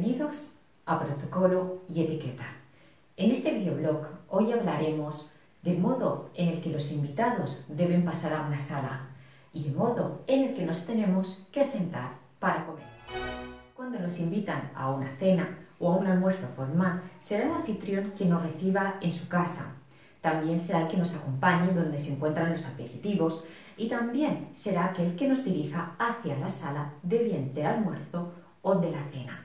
Bienvenidos a Protocolo y Etiqueta. En este videoblog hoy hablaremos del modo en el que los invitados deben pasar a una sala y el modo en el que nos tenemos que sentar para comer. Cuando nos invitan a una cena o a un almuerzo formal, será el anfitrión quien nos reciba en su casa. También será el que nos acompañe donde se encuentran los aperitivos y también será aquel que nos dirija hacia la sala de bien del almuerzo o de la cena.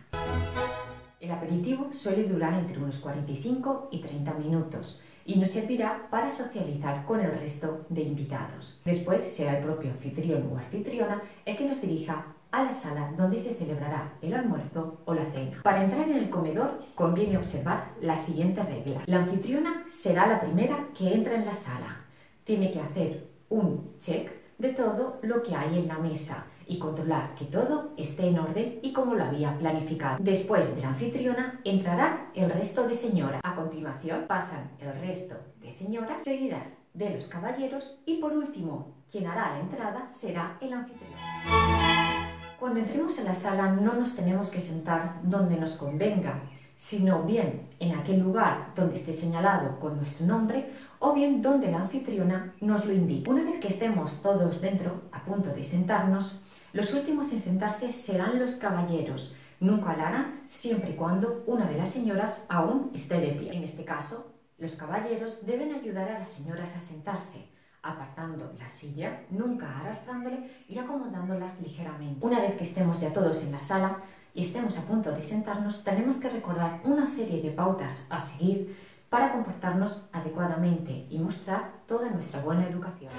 El aperitivo suele durar entre unos 45 y 30 minutos y nos servirá para socializar con el resto de invitados. Después será el propio anfitrión o anfitriona el que nos dirija a la sala donde se celebrará el almuerzo o la cena. Para entrar en el comedor conviene observar las siguientes reglas. La anfitriona será la primera que entra en la sala. Tiene que hacer un check de todo lo que hay en la mesa y controlar que todo esté en orden y como lo había planificado. Después de la anfitriona entrarán el resto de señoras. A continuación pasan el resto de señoras, seguidas de los caballeros y por último, quien hará la entrada será el anfitrión. Cuando entremos a la sala no nos tenemos que sentar donde nos convenga, sino bien en aquel lugar donde esté señalado con nuestro nombre o bien donde la anfitriona nos lo indique. Una vez que estemos todos dentro, a punto de sentarnos, los últimos en sentarse serán los caballeros. Nunca lo harán siempre y cuando una de las señoras aún esté de pie. En este caso, los caballeros deben ayudar a las señoras a sentarse, apartando la silla, nunca arrastrándole y acomodándolas ligeramente. Una vez que estemos ya todos en la sala y estemos a punto de sentarnos, tenemos que recordar una serie de pautas a seguir para comportarnos adecuadamente y mostrar toda nuestra buena educación.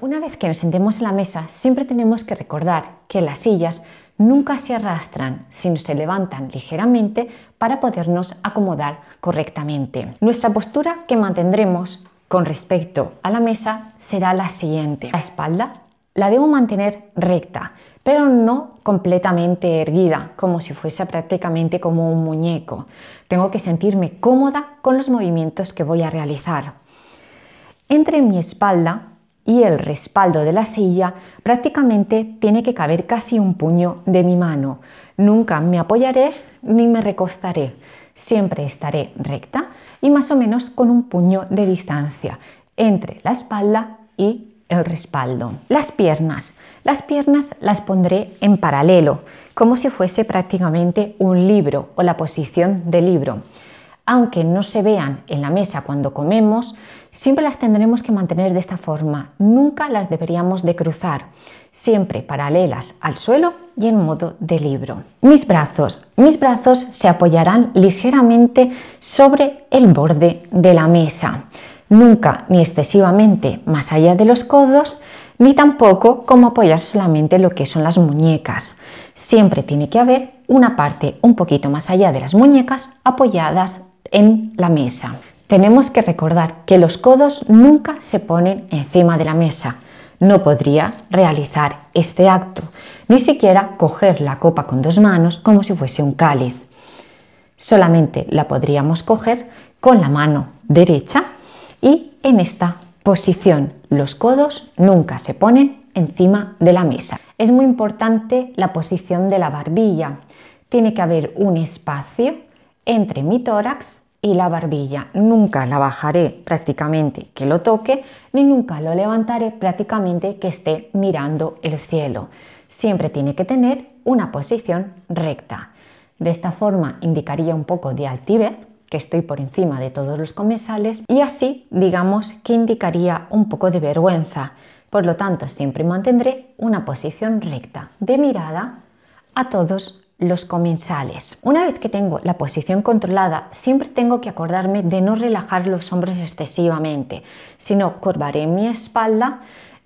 Una vez que nos sentemos en la mesa, siempre tenemos que recordar que las sillas nunca se arrastran, sino se levantan ligeramente para podernos acomodar correctamente. Nuestra postura que mantendremos con respecto a la mesa será la siguiente. La espalda la debo mantener recta, pero no completamente erguida, como si fuese prácticamente como un muñeco. Tengo que sentirme cómoda con los movimientos que voy a realizar. Entre mi espalda y el respaldo de la silla prácticamente tiene que caber casi un puño de mi mano. Nunca me apoyaré ni me recostaré. Siempre estaré recta y más o menos con un puño de distancia entre la espalda y el respaldo. Las piernas las pondré en paralelo, como si fuese prácticamente un libro o la posición de libro. Aunque no se vean en la mesa cuando comemos, siempre las tendremos que mantener de esta forma. Nunca las deberíamos de cruzar, siempre paralelas al suelo y en modo de libro. Mis brazos se apoyarán ligeramente sobre el borde de la mesa. Nunca ni excesivamente más allá de los codos, ni tampoco como apoyar solamente lo que son las muñecas. Siempre tiene que haber una parte un poquito más allá de las muñecas apoyadas en la mesa. Tenemos que recordar que los codos nunca se ponen encima de la mesa. No podría realizar este acto, ni siquiera coger la copa con dos manos como si fuese un cáliz. Solamente la podríamos coger con la mano derecha y en esta posición los codos nunca se ponen encima de la mesa. Es muy importante la posición de la barbilla. Tiene que haber un espacio entre mi tórax y la barbilla. Nunca la bajaré prácticamente que lo toque, ni nunca lo levantaré prácticamente que esté mirando el cielo. Siempre tiene que tener una posición recta. De esta forma indicaría un poco de altivez, que estoy por encima de todos los comensales, y así digamos que indicaría un poco de vergüenza. Por lo tanto, siempre mantendré una posición recta de mirada a todos los comensales. Una vez que tengo la posición controlada, siempre tengo que acordarme de no relajar los hombros excesivamente, sino curvaré mi espalda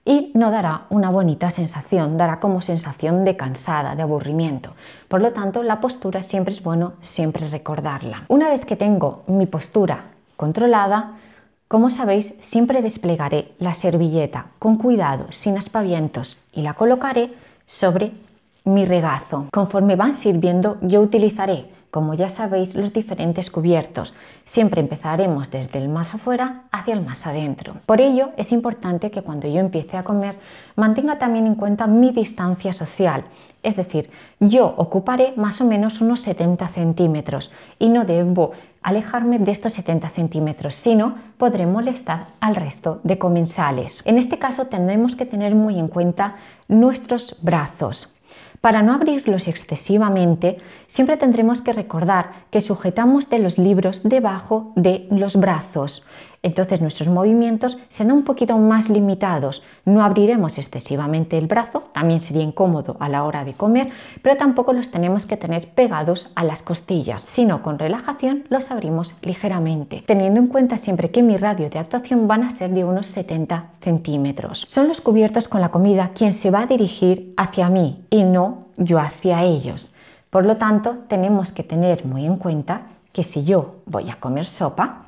y no dará una bonita sensación, dará como sensación de cansada, de aburrimiento. Por lo tanto, la postura siempre es bueno siempre recordarla. Una vez que tengo mi postura controlada, como sabéis, siempre desplegaré la servilleta con cuidado, sin aspavientos, y la colocaré sobre mi regazo. Conforme van sirviendo, yo utilizaré, como ya sabéis, los diferentes cubiertos. Siempre empezaremos desde el más afuera hacia el más adentro. Por ello, es importante que cuando yo empiece a comer, mantenga también en cuenta mi distancia social. Es decir, yo ocuparé más o menos unos 70 centímetros y no debo alejarme de estos 70 centímetros, sino podré molestar al resto de comensales. En este caso tendremos que tener muy en cuenta nuestros brazos. Para no abrirlos excesivamente, siempre tendremos que recordar que sujetamos de los libros debajo de los brazos. Entonces nuestros movimientos serán un poquito más limitados. No abriremos excesivamente el brazo, también sería incómodo a la hora de comer, pero tampoco los tenemos que tener pegados a las costillas, sino con relajación los abrimos ligeramente, teniendo en cuenta siempre que mi radio de actuación van a ser de unos 70 centímetros. Son los cubiertos con la comida quien se va a dirigir hacia mí y no yo hacia ellos. Por lo tanto, tenemos que tener muy en cuenta que si yo voy a comer sopa,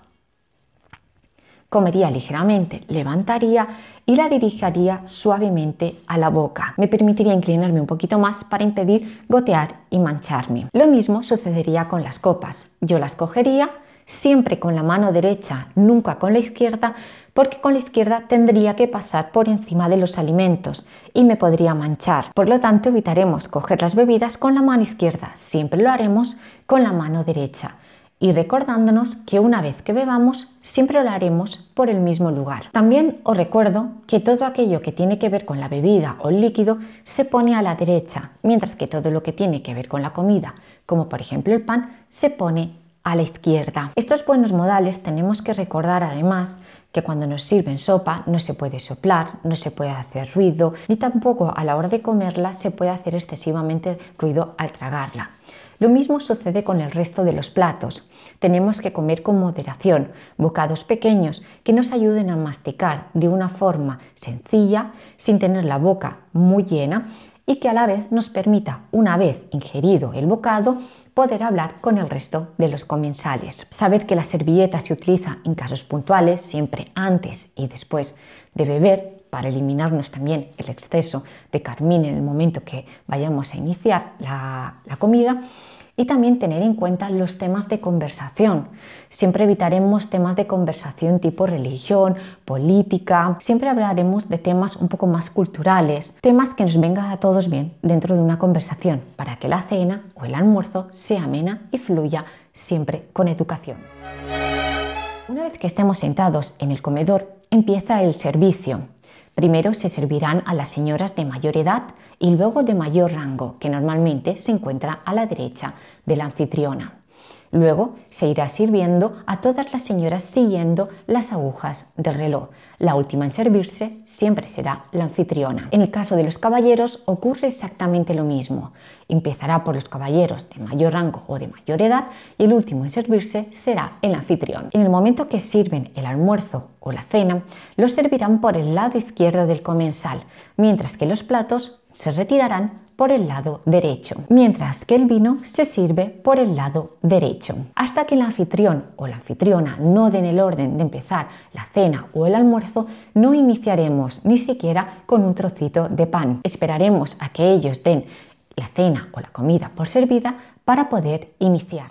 comería ligeramente, levantaría y la dirigiría suavemente a la boca. Me permitiría inclinarme un poquito más para impedir gotear y mancharme. Lo mismo sucedería con las copas. Yo las cogería siempre con la mano derecha, nunca con la izquierda, porque con la izquierda tendría que pasar por encima de los alimentos y me podría manchar. Por lo tanto, evitaremos coger las bebidas con la mano izquierda. Siempre lo haremos con la mano derecha. Y recordándonos que una vez que bebamos, siempre lo haremos por el mismo lugar. También os recuerdo que todo aquello que tiene que ver con la bebida o el líquido se pone a la derecha, mientras que todo lo que tiene que ver con la comida, como por ejemplo el pan, se pone a la izquierda. Estos buenos modales tenemos que recordar además que cuando nos sirven sopa no se puede soplar, no se puede hacer ruido, ni tampoco a la hora de comerla se puede hacer excesivamente ruido al tragarla. Lo mismo sucede con el resto de los platos. Tenemos que comer con moderación, bocados pequeños que nos ayuden a masticar de una forma sencilla, sin tener la boca muy llena y que a la vez nos permita, una vez ingerido el bocado, poder hablar con el resto de los comensales. Saber que la servilleta se utiliza en casos puntuales, siempre antes y después de beber, para eliminarnos también el exceso de carmín en el momento que vayamos a iniciar la comida. Y también tener en cuenta los temas de conversación. Siempre evitaremos temas de conversación tipo religión, política. Siempre hablaremos de temas un poco más culturales, temas que nos vengan a todos bien dentro de una conversación, para que la cena o el almuerzo sea amena y fluya siempre con educación. Una vez que estemos sentados en el comedor, empieza el servicio. Primero se servirán a las señoras de mayor edad y luego de mayor rango, que normalmente se encuentra a la derecha de la anfitriona. Luego se irá sirviendo a todas las señoras siguiendo las agujas del reloj. La última en servirse siempre será la anfitriona. En el caso de los caballeros ocurre exactamente lo mismo. Empezará por los caballeros de mayor rango o de mayor edad y el último en servirse será el anfitrión. En el momento que sirven el almuerzo o la cena, los servirán por el lado izquierdo del comensal, mientras que los platos se retirarán por el lado derecho, mientras que el vino se sirve por el lado derecho. Hasta que el anfitrión o la anfitriona no den el orden de empezar la cena o el almuerzo, no iniciaremos ni siquiera con un trocito de pan. Esperaremos a que ellos den la cena o la comida por servida para poder iniciar.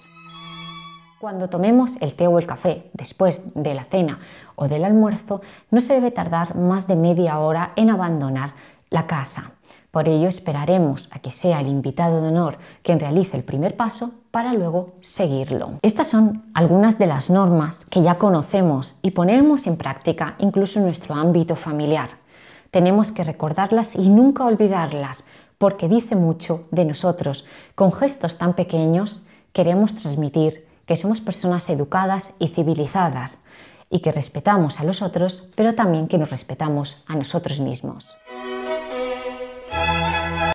Cuando tomemos el té o el café después de la cena o del almuerzo, no se debe tardar más de media hora en abandonar la casa. Por ello esperaremos a que sea el invitado de honor quien realice el primer paso para luego seguirlo. Estas son algunas de las normas que ya conocemos y ponemos en práctica incluso en nuestro ámbito familiar. Tenemos que recordarlas y nunca olvidarlas porque dice mucho de nosotros. Con gestos tan pequeños queremos transmitir que somos personas educadas y civilizadas y que respetamos a los otros, pero también que nos respetamos a nosotros mismos.